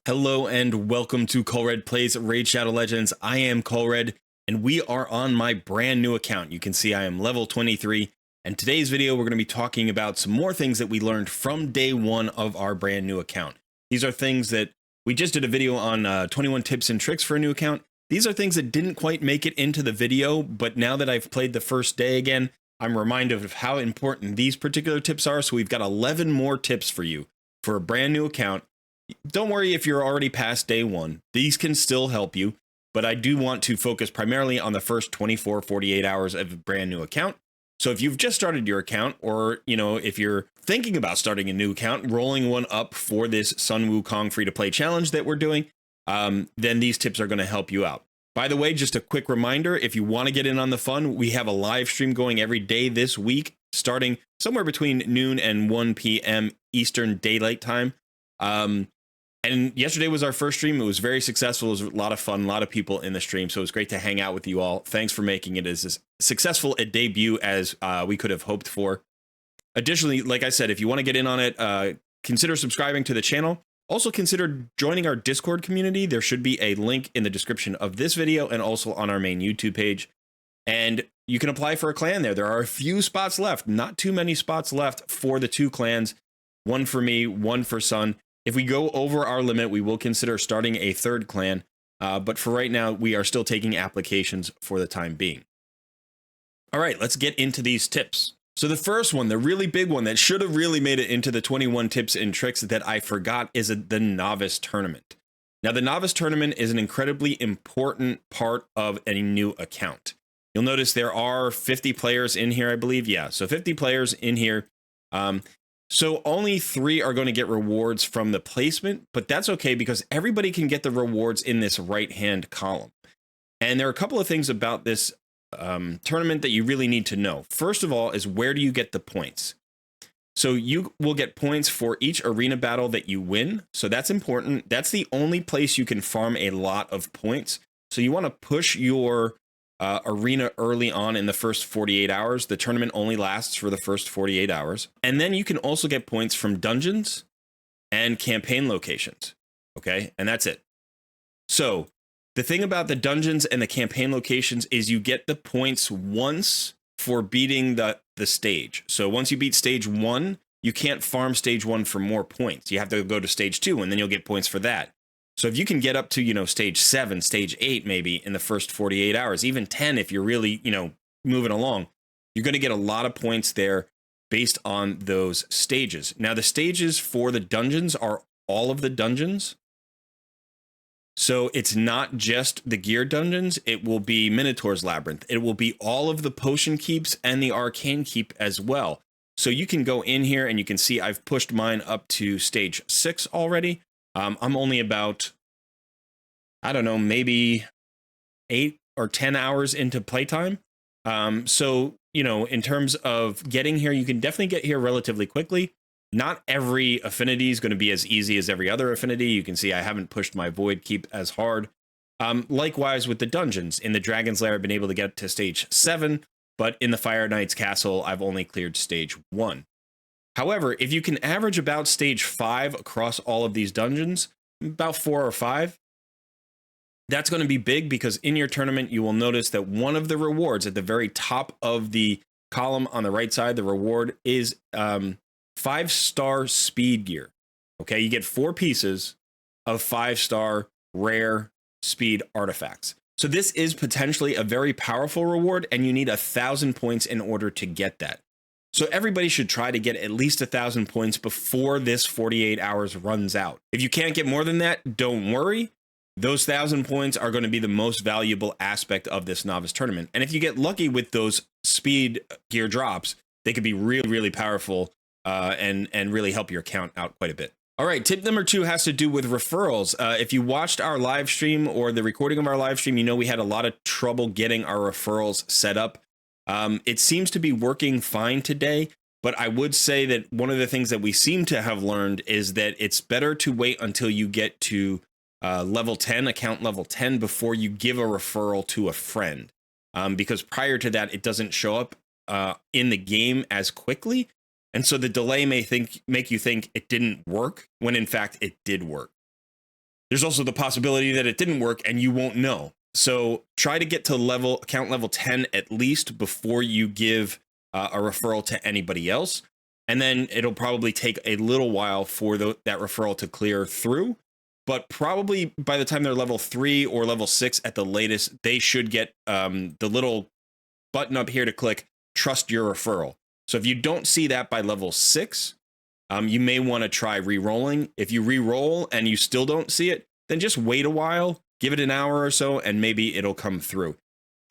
Hello and welcome to Colred Plays Raid Shadow Legends. I am Colred and we are on my brand new account. You can see I am level 23, and today's video we're going to be talking about some more things that we learned from day one of our brand new account. These are things that we just did a video on 21 tips and tricks for a new account. These are things that didn't quite make it into the video, but now that I've played the first day again, I'm reminded of how important these particular tips are. So we've got 11 more tips for you for a brand new account. Don't worry if you're already past day one, these can still help you, but I do want to focus primarily on the first 48 hours of a brand new account. So if you've just started your account, or if you're thinking about starting a new account, rolling one up for this Sun Wukong free-to-play challenge that we're doing, then these tips are going to help you out. By the way, just a quick reminder, if you want to get in on the fun, we have a live stream going every day this week, starting somewhere between noon and 1 p.m. Eastern Daylight Time. And yesterday was our first stream. It was very successful. It was a lot of fun, a lot of people in the stream. So it was great to hang out with you all. Thanks for making it as successful a debut as we could have hoped for. Additionally, like I said, if you want to get in on it, consider subscribing to the channel. Also consider joining our Discord community. There should be a link in the description of this video and also on our main YouTube page. And you can apply for a clan there. There are a few spots left, not too many spots left for the two clans. One for me, one for Sun. If we go over our limit, we will consider starting a third clan, but for right now, we are still taking applications for the time being. All right, let's get into these tips. So the first one, the really big one that should have really made it into the 21 tips and tricks that I forgot, is the Novice Tournament. Now, the Novice Tournament is an incredibly important part of any new account. You'll notice there are 50 players in here, I believe. Yeah, so 50 players in here. So only 3 are going to get rewards from the placement, but that's okay because everybody can get the rewards in this right-hand column. And there are a couple of things about this tournament that you really need to know. First of all is, where do you get the points? So you will get points for each arena battle that you win. So that's important. That's the only place you can farm a lot of points. So you want to push your arena early on in the first 48 hours. The tournament only lasts for the first 48 hours. And then you can also get points from dungeons and campaign locations. Okay, and that's it. So the thing about the dungeons and the campaign locations is you get the points once for beating the stage. So once you beat stage 1, you can't farm stage 1 for more points. You have to go to stage 2, and then you'll get points for that. So if you can get up to, stage 7, stage 8, maybe in the first 48 hours, even 10, if you're really, moving along, you're going to get a lot of points there based on those stages. Now, the stages for the dungeons are all of the dungeons. So it's not just the gear dungeons. It will be Minotaur's Labyrinth. It will be all of the potion keeps and the arcane keep as well. So you can go in here and you can see I've pushed mine up to stage 6 already. I'm only about, I don't know, maybe 8 or 10 hours into playtime. So, in terms of getting here, you can definitely get here relatively quickly. Not every affinity is going to be as easy as every other affinity. You can see I haven't pushed my Void Keep as hard. Likewise with the dungeons. In the Dragon's Lair, I've been able to get to stage 7, but in the Fire Knight's Castle, I've only cleared stage 1. However, if you can average about stage 5 across all of these dungeons, about 4 or 5, that's going to be big because in your tournament, you will notice that one of the rewards at the very top of the column on the right side, the reward is 5-star speed gear. Okay, you get 4 pieces of 5-star rare speed artifacts. So this is potentially a very powerful reward, and you need 1,000 points in order to get that. So everybody should try to get at least 1,000 points before this 48 hours runs out. If you can't get more than that, don't worry. Those 1,000 points are going to be the most valuable aspect of this Novice Tournament. And if you get lucky with those speed gear drops, they could be really, really powerful and really help your account out quite a bit. All right, tip number 2 has to do with referrals. If you watched our live stream or the recording of our live stream, we had a lot of trouble getting our referrals set up. It seems to be working fine today, but I would say that one of the things that we seem to have learned is that it's better to wait until you get to level 10, account level 10, before you give a referral to a friend. Because prior to that, it doesn't show up in the game as quickly. And so the delay may make you think it didn't work when in fact it did work. There's also the possibility that it didn't work and you won't know. So try to get to account level 10 at least before you give a referral to anybody else. And then it'll probably take a little while for that referral to clear through. But probably by the time they're level 3 or level 6 at the latest, they should get the little button up here to click trust your referral. So if you don't see that by level 6, you may want to try re-rolling. If you re-roll and you still don't see it, then just wait a while, give it an hour or so, and maybe it'll come through.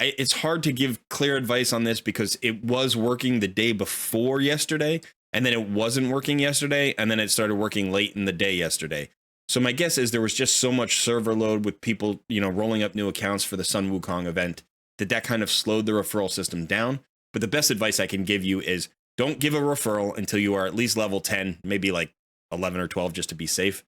It's hard to give clear advice on this because it was working the day before yesterday, and then it wasn't working yesterday, and then it started working late in the day yesterday. So my guess is there was just so much server load with people, rolling up new accounts for the Sun Wukong event that kind of slowed the referral system down. But the best advice I can give you is don't give a referral until you are at least level 10, maybe like 11 or 12 just to be safe.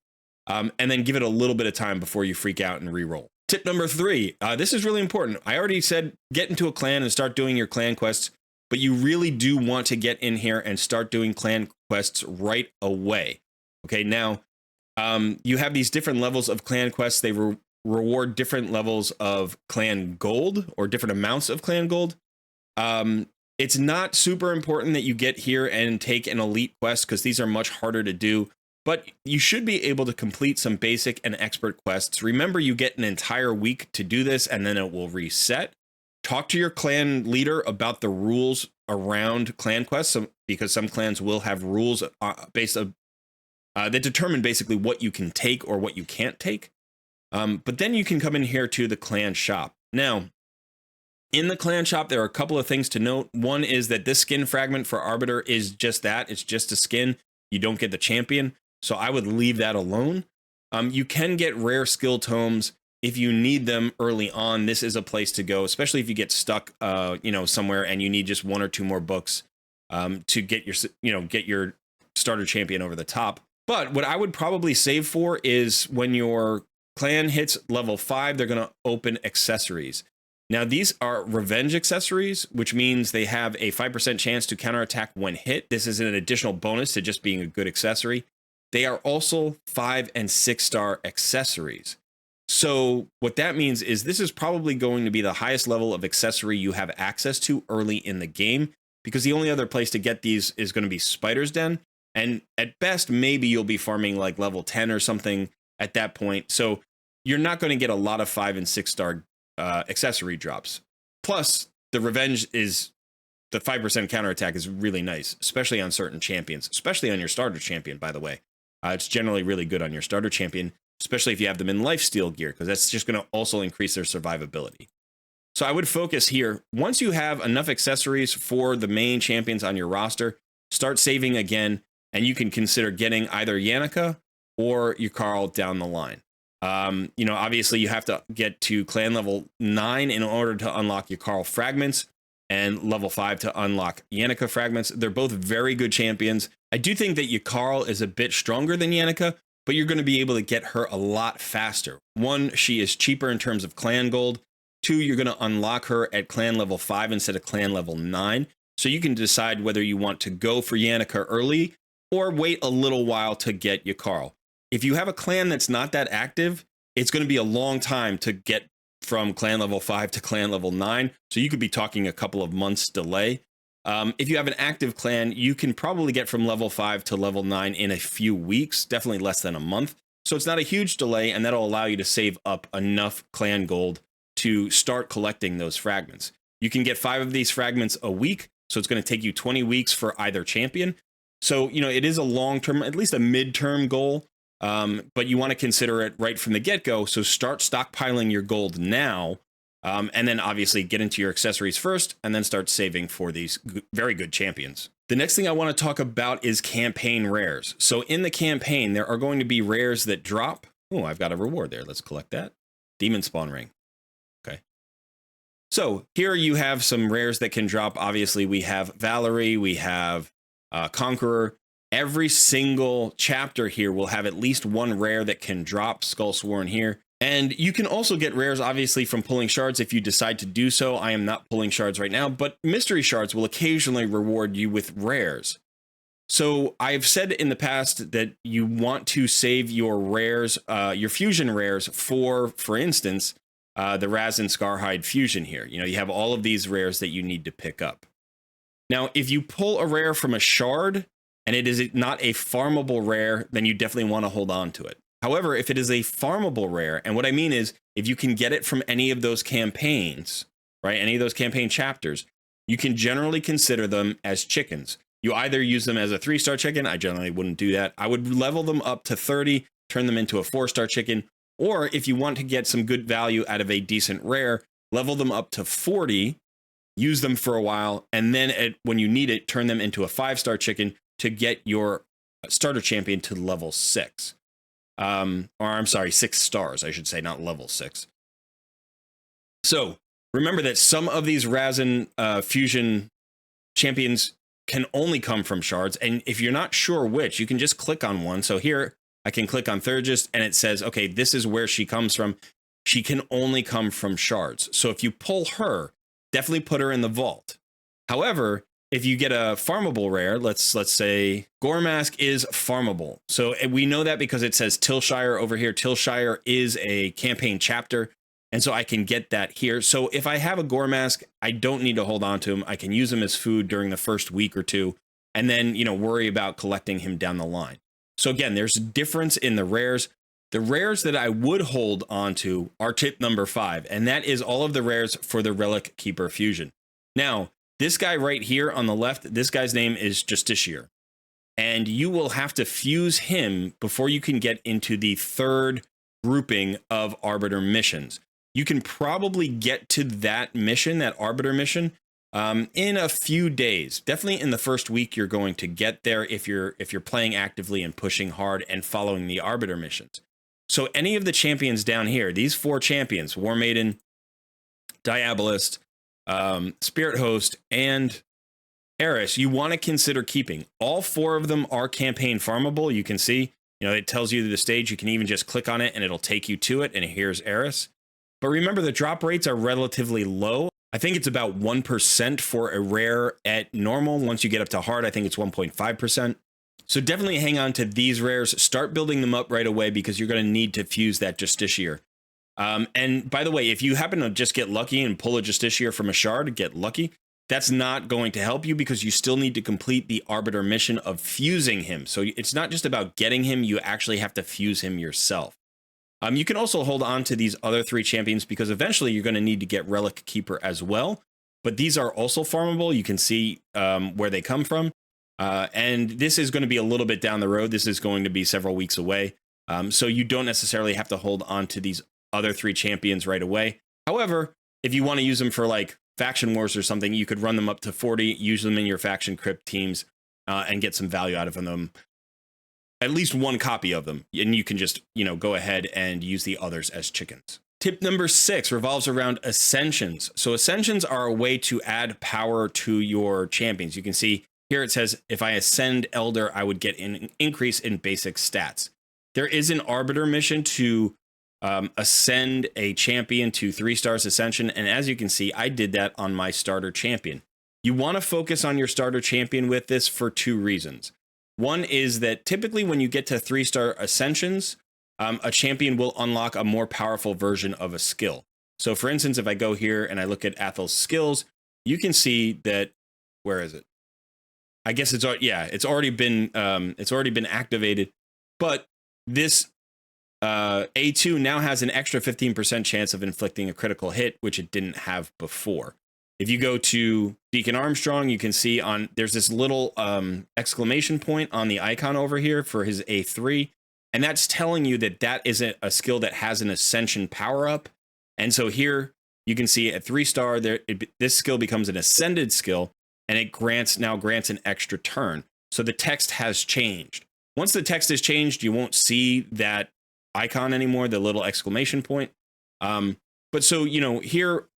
And then give it a little bit of time before you freak out and re-roll. Tip number 3, this is really important. I already said get into a clan and start doing your clan quests, but you really do want to get in here and start doing clan quests right away. Okay, now you have these different levels of clan quests. They reward different levels of clan gold or different amounts of clan gold. It's not super important that you get here and take an elite quest because these are much harder to do, but you should be able to complete some basic and expert quests. Remember, you get an entire week to do this and then it will reset. Talk to your clan leader about the rules around clan quests because some clans will have rules that determine basically what you can take or what you can't take. But then you can come in here to the clan shop. Now, in the clan shop, there are a couple of things to note. One is that this skin fragment for Arbiter is just that. It's just a skin. You don't get the champion. So I would leave that alone. You can get rare skill tomes if you need them early on. This is a place to go, especially if you get stuck, somewhere and you need just 1 or 2 more books to get your starter champion over the top. But what I would probably save for is when your clan hits level 5, they're going to open accessories. Now, these are revenge accessories, which means they have a 5% chance to counterattack when hit. This is an additional bonus to just being a good accessory. They are also 5- and 6-star accessories. So what that means is this is probably going to be the highest level of accessory you have access to early in the game, because the only other place to get these is going to be Spider's Den. And at best, maybe you'll be farming like level 10 or something at that point. So you're not going to get a lot of 5- and 6-star accessory drops. Plus, the revenge is the 5% counterattack is really nice, especially on certain champions, especially on your starter champion, by the way. It's generally really good on your starter champion, especially if you have them in lifesteal gear, because that's just going to also increase their survivability. So I would focus here. Once you have enough accessories for the main champions on your roster, start saving again, and you can consider getting either Yannicka or Yukari down the line. Obviously you have to get to clan level 9 in order to unlock Yukari fragments, and level 5 to unlock Yannicka fragments. They're both very good champions. I do think that Yukari is a bit stronger than Yannicka, but you're going to be able to get her a lot faster. 1, she is cheaper in terms of clan gold. 2, you're going to unlock her at clan level 5 instead of clan level 9. So you can decide whether you want to go for Yannicka early or wait a little while to get Yukari. If you have a clan that's not that active, it's going to be a long time to get from clan level 5 to clan level 9. So you could be talking a couple of months delay. If you have an active clan, you can probably get from level 5 to level 9 in a few weeks, definitely less than a month. So it's not a huge delay, and that'll allow you to save up enough clan gold to start collecting those fragments. You can get 5 of these fragments a week, so it's going to take you 20 weeks for either champion. So, it is a long-term, at least a mid-term goal, but you want to consider it right from the get-go. So start stockpiling your gold now, and then obviously get into your accessories first, and then start saving for these very good champions. The next thing I want to talk about is campaign rares. So in the campaign, there are going to be rares that drop. Oh, I've got a reward there. Let's collect that. Demon Spawn Ring. Okay. So here you have some rares that can drop. Obviously, we have Valerie, we have Conqueror. Every single chapter here will have at least one rare that can drop. Skullsworn here. And you can also get rares, obviously, from pulling shards if you decide to do so. I am not pulling shards right now, but mystery shards will occasionally reward you with rares. So I've said in the past that you want to save your rares, your fusion rares for instance, the Raz and Scarhide fusion here. You know, you have all of these rares that you need to pick up. Now, if you pull a rare from a shard and it is not a farmable rare, then you definitely want to hold on to it. However, if it is a farmable rare, and what I mean is if you can get it from any of those campaigns, right, any of those campaign chapters, you can generally consider them as chickens. You either use them as a 3-star chicken. I generally wouldn't do that. I would level them up to 30, turn them into a 4-star chicken. Or if you want to get some good value out of a decent rare, level them up to 40, use them for a while, and then when you need it, turn them into a 5-star chicken to get your starter champion to level 6. Or I'm sorry, 6 stars, I should say, not level 6. So remember that some of these Razin fusion champions can only come from shards, and if you're not sure which, you can just click on one. So here I can click on Thurgist and it says, okay, this is where she comes from. She can only come from shards. So if you pull her, definitely put her in the vault. However, if you get a farmable rare, let's say Goremask is farmable. So we know that because it says Tilshire over here. Tilshire is a campaign chapter, and so I can get that here. So if I have a Goremask, I don't need to hold on to him. I can use him as food during the first week or two, and then, you know, worry about collecting him down the line. So again, there's a difference in the rares. The rares that I would hold on to are tip number 5, and that is all of the rares for the Relic Keeper fusion. Now, this guy right here on the left, this guy's name is Justiciar, and you will have to fuse him before you can get into the 3rd grouping of Arbiter missions. You can probably get to that mission, that Arbiter mission, in a few days. Definitely in the first week, you're going to get there if you're playing actively and pushing hard and following the Arbiter missions. So any of the champions down here, these 4 champions, War Maiden, Diabolist, Spirit Host, and Eris, you want to consider keeping. All 4 of them are campaign farmable. You can see, you know, it tells you the stage. You can even just click on it and it'll take you to it. And here's Eris. But remember, the drop rates are relatively low. I think it's about 1% for a rare at normal. Once you get up to hard, I think it's 1.5%. So definitely hang on to these rares. Start building them up right away because you're going to need to fuse that Justiciar. And by the way, if you happen to just get lucky and pull a Justiciar from a shard, get lucky, that's not going to help you because you still need to complete the Arbiter mission of fusing him. So it's not just about getting him, you actually have to fuse him yourself. You can also hold on to these other 3 champions because eventually you're going to need to get Relic Keeper as well. But these are also farmable. You can see where they come from. And this is going to be a little bit down the road. This is going to be several weeks away. So you don't necessarily have to hold on to these other 3 champions right away. However, if you want to use them for like faction wars or something, you could run them up to 40, use them in your faction crypt teams, and get some value out of them. At least 1 copy of them, and you can just, you know, go ahead and use the others as chickens. Tip number 6 revolves around Ascensions. So Ascensions are a way to add power to your champions. You can see here it says, if I ascend Elder, I would get an increase in basic stats. There is an Arbiter mission to ascend a champion to 3 stars Ascension, and as you can see, I did that on my starter champion. You want to focus on your starter champion with this for 2 reasons. One is that typically when you get to 3-star Ascensions, a champion will unlock a more powerful version of a skill. So for instance, if I go here and I look at Athel's skills, you can see that, where is it? I guess it's already been activated, but this A2 now has an extra 15% chance of inflicting a critical hit, which it didn't have before. If you go to Deacon Armstrong, you can see there's this little exclamation point on the icon over here for his A3. And that's telling you that that isn't a skill that has an Ascension power up. And so here you can see at 3-star, this skill becomes an ascended skill, and it now grants an extra turn. So the text has changed. Once the text is changed, you won't see that icon anymore, the little exclamation point. But so, you know, here,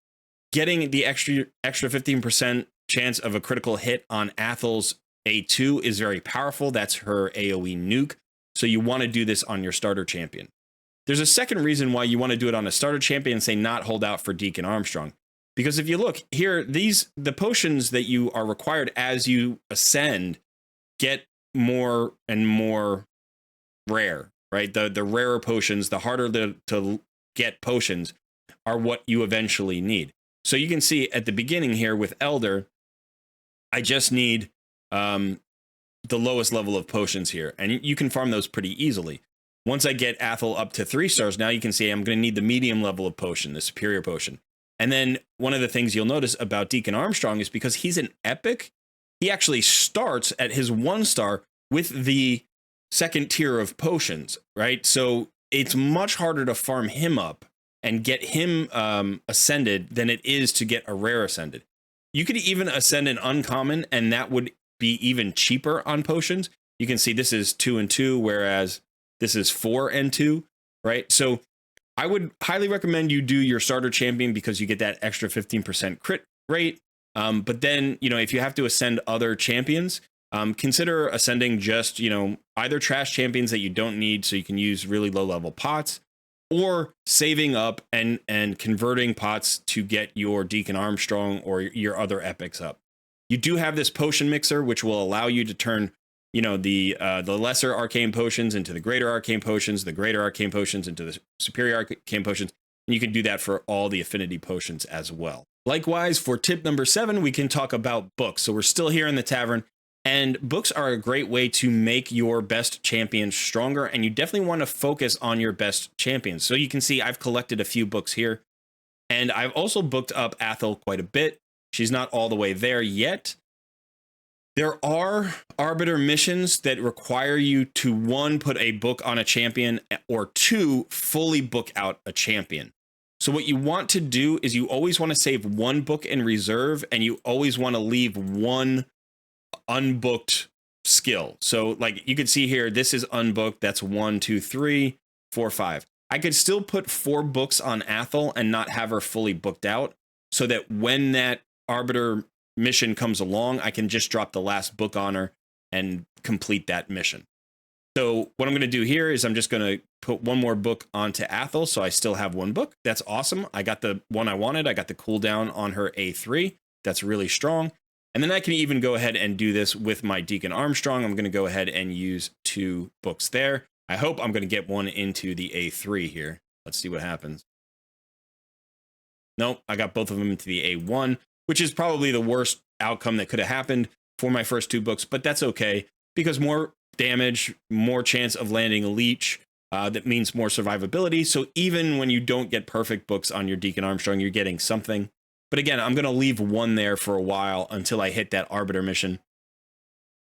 getting the extra 15% chance of a critical hit on Athel's A2 is very powerful. That's her AoE nuke. So you want to do this on your starter champion. There's a second reason why you want to do it on a starter champion and say not hold out for Deacon Armstrong. Because if you look here, the potions that you are required as you ascend get more and more rare, right? The rarer potions, the harder to get potions, are what you eventually need. So you can see at the beginning here with Elder, I just need the lowest level of potions here, and you can farm those pretty easily. Once I get Athel up to 3 stars, now you can see I'm going to need the medium level of potion, the superior potion. And then one of the things you'll notice about Deacon Armstrong is because he's an epic, he actually starts at his 1 star with the second tier of potions, right? So it's much harder to farm him up and get him ascended than it is to get a rare ascended. You could even ascend an uncommon, and that would be even cheaper on potions. You can see this is 2 and 2, whereas this is 4 and 2, right? So I would highly recommend you do your starter champion because you get that extra 15% crit rate. But then, if you have to ascend other champions, consider ascending just, either trash champions that you don't need so you can use really low level pots, or saving up and converting pots to get your Deacon Armstrong or your other epics up. You do have this potion mixer, which will allow you to turn, the lesser arcane potions into the greater arcane potions, the greater arcane potions into the superior arcane potions. And you can do that for all the affinity potions as well. Likewise, for tip number 7, we can talk about books. So we're still here in the tavern, and books are a great way to make your best champions stronger. And you definitely want to focus on your best champions. So you can see I've collected a few books here, and I've also booked up Athel quite a bit. She's not all the way there yet. There are Arbiter missions that require you to 1, put a book on a champion, or 2, fully book out a champion. So what you want to do is you always want to save 1 book in reserve, and you always want to leave 1 unbooked skill. So like you can see here, this is unbooked. That's 1, 2, 3, 4, 5. I could still put 4 books on Athel and not have her fully booked out, so that when that Arbiter mission comes along, I can just drop the last book on her and complete that mission. So what I'm going to do here is I'm just going to put 1 more book onto Athel, so I still have 1 book. That's awesome. I got the one I wanted. I got the cooldown on her A3. That's really strong. And then I can even go ahead and do this with my Deacon Armstrong. I'm going to go ahead and use 2 books there. I hope I'm going to get 1 into the A3 here. Let's see what happens. Nope, I got both of them into the A1, which is probably the worst outcome that could have happened for my first 2 books, but that's okay, because more damage, more chance of landing a leech, that means more survivability. So even when you don't get perfect books on your Deacon Armstrong, you're getting something. But again, I'm going to leave 1 there for a while until I hit that Arbiter mission.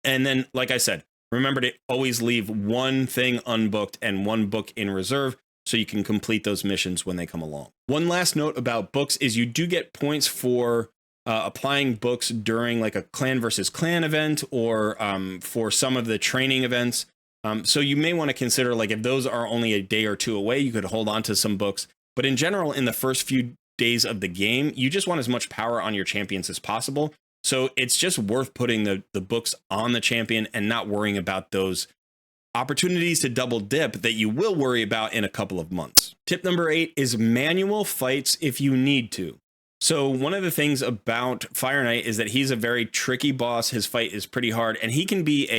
And then, like I said, remember to always leave 1 thing unbooked and 1 book in reserve so you can complete those missions when they come along. One last note about books is you do get points for applying books during like a clan versus clan event, or for some of the training events. So you may want to consider, like, if those are only a day or 2 away, you could hold on to some books. But in general, in the first few days of the game, you just want as much power on your champions as possible. So it's just worth putting the books on the champion and not worrying about those opportunities to double dip that you will worry about in a couple of months. Tip number 8 is manual fights if you need to. So one of the things about Fire Knight is that he's a very tricky boss. His fight is pretty hard, and he can be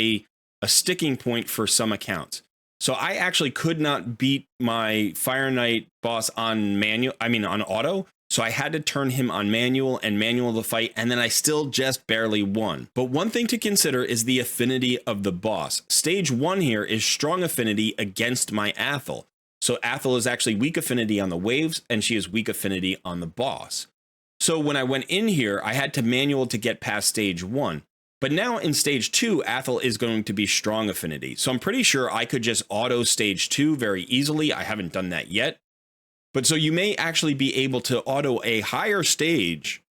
a sticking point for some accounts. So I actually could not beat my Fire Knight boss on on auto. So I had to turn him on manual and manual the fight, and then I still just barely won. But one thing to consider is the affinity of the boss. Stage 1 here is strong affinity against my Athel. So Athel is actually weak affinity on the waves, and she is weak affinity on the boss. So when I went in here, I had to manual to get past stage 1. But now in stage 2, Athel is going to be strong affinity. So I'm pretty sure I could just auto stage 2 very easily. I haven't done that yet. But so you may actually be able to auto a higher stage,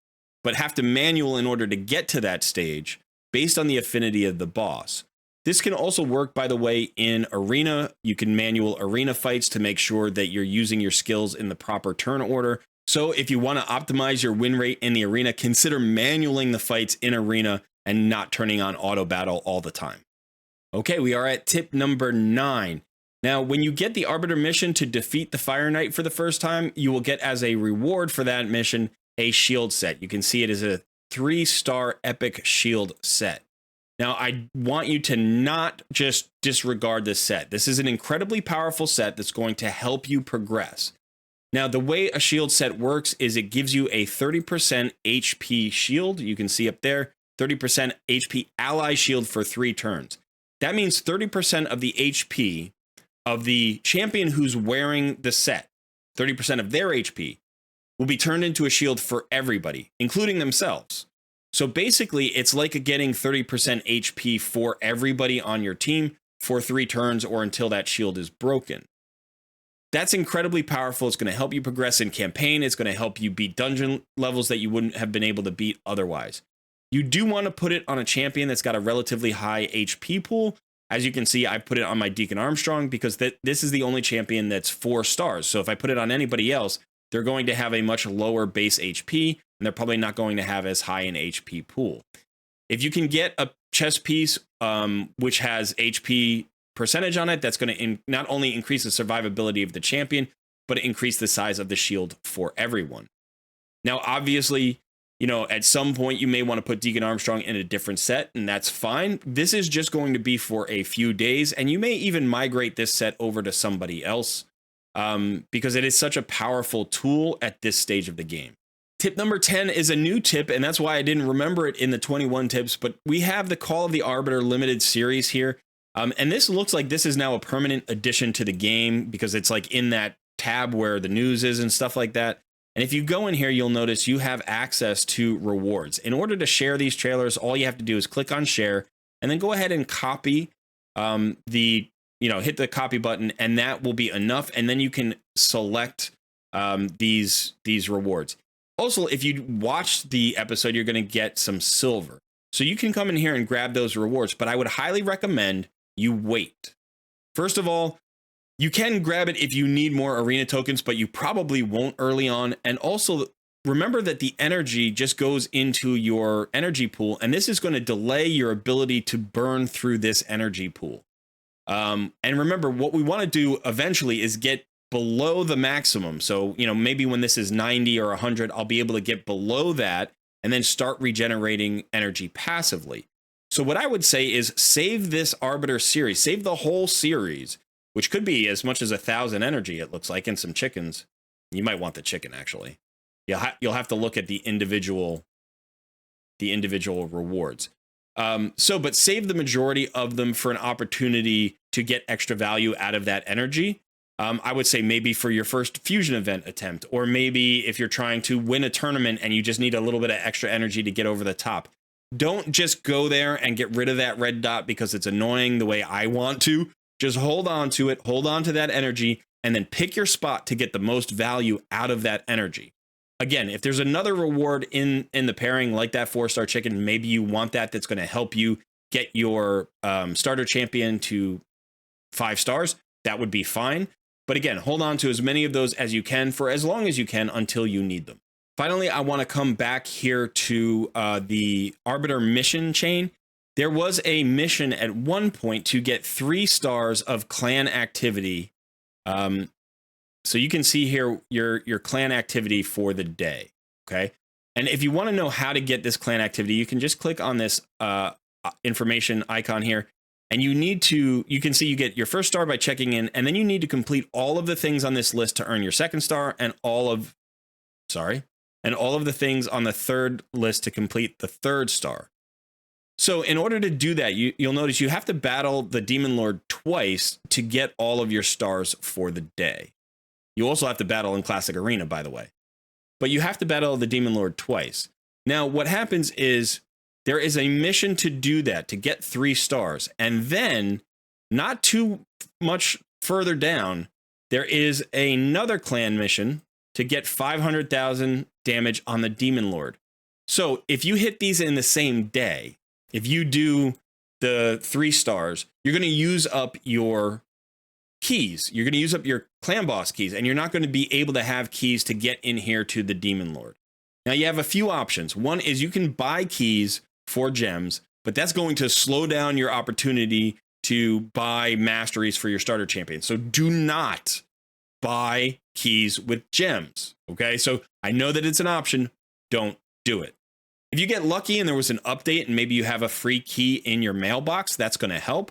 but have to manual in order to get to that stage based on the affinity of the boss. This can also work, by the way, in arena. You can manual arena fights to make sure that you're using your skills in the proper turn order. So if you want to optimize your win rate in the arena, consider manualing the fights in arena and not turning on auto battle all the time. Okay, we are at tip number 9. Now, when you get the Arbiter mission to defeat the Fire Knight for the first time, you will get as a reward for that mission a shield set. You can see it is a 3-star epic shield set. Now, I want you to not just disregard this set. This is an incredibly powerful set that's going to help you progress. Now, the way a shield set works is it gives you a 30% HP shield. You can see up there, 30% HP ally shield for 3 turns. That means 30% of the HP of the champion who's wearing the set, 30% of their HP, will be turned into a shield for everybody, including themselves. So basically, it's like getting 30% HP for everybody on your team for 3 turns or until that shield is broken. That's incredibly powerful. It's going to help you progress in campaign. It's going to help you beat dungeon levels that you wouldn't have been able to beat otherwise. You do want to put it on a champion that's got a relatively high HP pool. As you can see, I put it on my Deacon Armstrong because this is the only champion that's 4 stars. So if I put it on anybody else, they're going to have a much lower base HP, and they're probably not going to have as high an HP pool. If you can get a chess piece which has HP percentage on it, that's going to not only increase the survivability of the champion, but increase the size of the shield for everyone. Now, obviously, you know, at some point you may want to put Deacon Armstrong in a different set, and that's fine. This is just going to be for a few days, and you may even migrate this set over to somebody else because it is such a powerful tool at this stage of the game. Tip number 10 is a new tip, and that's why I didn't remember it in the 21 tips, but we have the Call of the Arbiter limited series here. And this looks like this is now a permanent addition to the game because it's like in that tab where the news is and stuff like that. And if you go in here, you'll notice you have access to rewards. In order to share these trailers, all you have to do is click on share and then go ahead and copy hit the copy button, and that will be enough. And then you can select these rewards. Also, if you watch the episode, you're going to get some silver. So you can come in here and grab those rewards, but I would highly recommend you wait. First of all, you can grab it if you need more arena tokens, but you probably won't early on. And also remember that the energy just goes into your energy pool, and this is going to delay your ability to burn through this energy pool. And remember, what we want to do eventually is get below the maximum. So, you know, maybe when this is 90 or 100, I'll be able to get below that and then start regenerating energy passively. So what I would say is save this Arbiter series, save the whole series, which could be as much as 1,000 energy, it looks like, and some chickens. You might want the chicken, actually. You'll have to look at the individual rewards. But save the majority of them for an opportunity to get extra value out of that energy. I would say maybe for your first fusion event attempt, or maybe if you're trying to win a tournament and you just need a little bit of extra energy to get over the top. Don't just go there and get rid of that red dot because it's annoying the way I want to. Just hold on to it, hold on to that energy, and then pick your spot to get the most value out of that energy. Again, if there's another reward in the pairing like that 4-star chicken, maybe you want that's going to help you get your starter champion to 5 stars. That would be fine. But again, hold on to as many of those as you can for as long as you can until you need them. Finally, I want to come back here to the Arbiter mission chain. There was a mission at one point to get 3 stars of clan activity. So you can see here your clan activity for the day. Okay. And if you want to know how to get this clan activity, you can just click on this information icon here. And you can see you get your 1st star by checking in, and then you need to complete all of the things on this list to earn your 2nd star, and all of the things on the 3rd list to complete the 3rd star. So in order to do that, you'll notice you have to battle the Demon Lord twice to get all of your stars for the day. You also have to battle in Classic Arena, by the way. But you have to battle the Demon Lord twice. Now, what happens is there is a mission to do that, to get 3 stars. And then, not too much further down, there is another clan mission to get 500,000 damage on the Demon Lord. So if you hit these in the same day, if you do the 3 stars, you're going to use up your keys. You're going to use up your clan boss keys, and you're not going to be able to have keys to get in here to the Demon Lord. Now you have a few options. One is you can buy keys for gems, but that's going to slow down your opportunity to buy masteries for your starter champion. So do not buy keys with gems. Okay. So I know that it's an option. Don't do it. If you get lucky and there was an update and maybe you have a free key in your mailbox, that's going to help.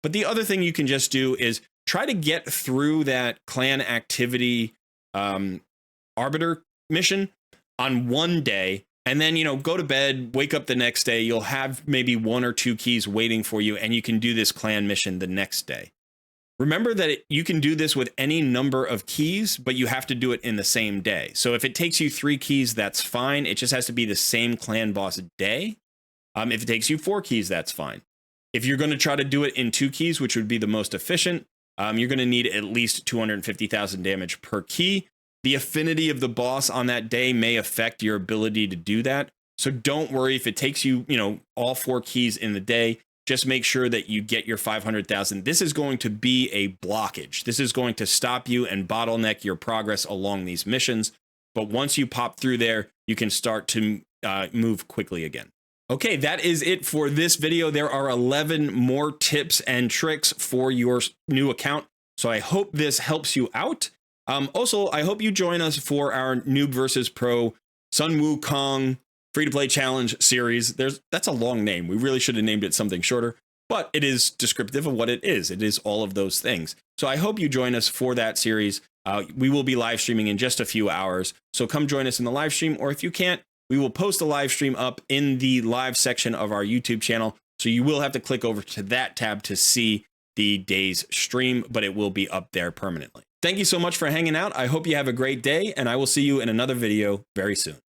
But the other thing you can just do is try to get through that clan activity Arbiter mission on one day, and then, you know, go to bed, wake up the next day. You'll have maybe 1 or 2 keys waiting for you, and you can do this clan mission the next day. Remember that you can do this with any number of keys, but you have to do it in the same day. So if it takes you 3 keys, that's fine. It just has to be the same clan boss day. If it takes you 4 keys, that's fine. If you're going to try to do it in 2 keys, which would be the most efficient, you're going to need at least 250,000 damage per key. The affinity of the boss on that day may affect your ability to do that. So don't worry if it takes you, you know, all 4 keys in the day. Just make sure that you get your 500,000. This is going to be a blockage. This is going to stop you and bottleneck your progress along these missions. But once you pop through there, you can start to move quickly again. Okay, that is it for this video. There are 11 more tips and tricks for your new account. So I hope this helps you out. Also, I hope you join us for our Noob versus Pro Sun Wukong free-to-play challenge series. That's a long name. We really should have named it something shorter, but it is descriptive of what it is. It is all of those things. So I hope you join us for that series. We will be live streaming in just a few hours. So come join us in the live stream, or if you can't, we will post a live stream up in the live section of our YouTube channel. So you will have to click over to that tab to see the day's stream, but it will be up there permanently. Thank you so much for hanging out. I hope you have a great day, and I will see you in another video very soon.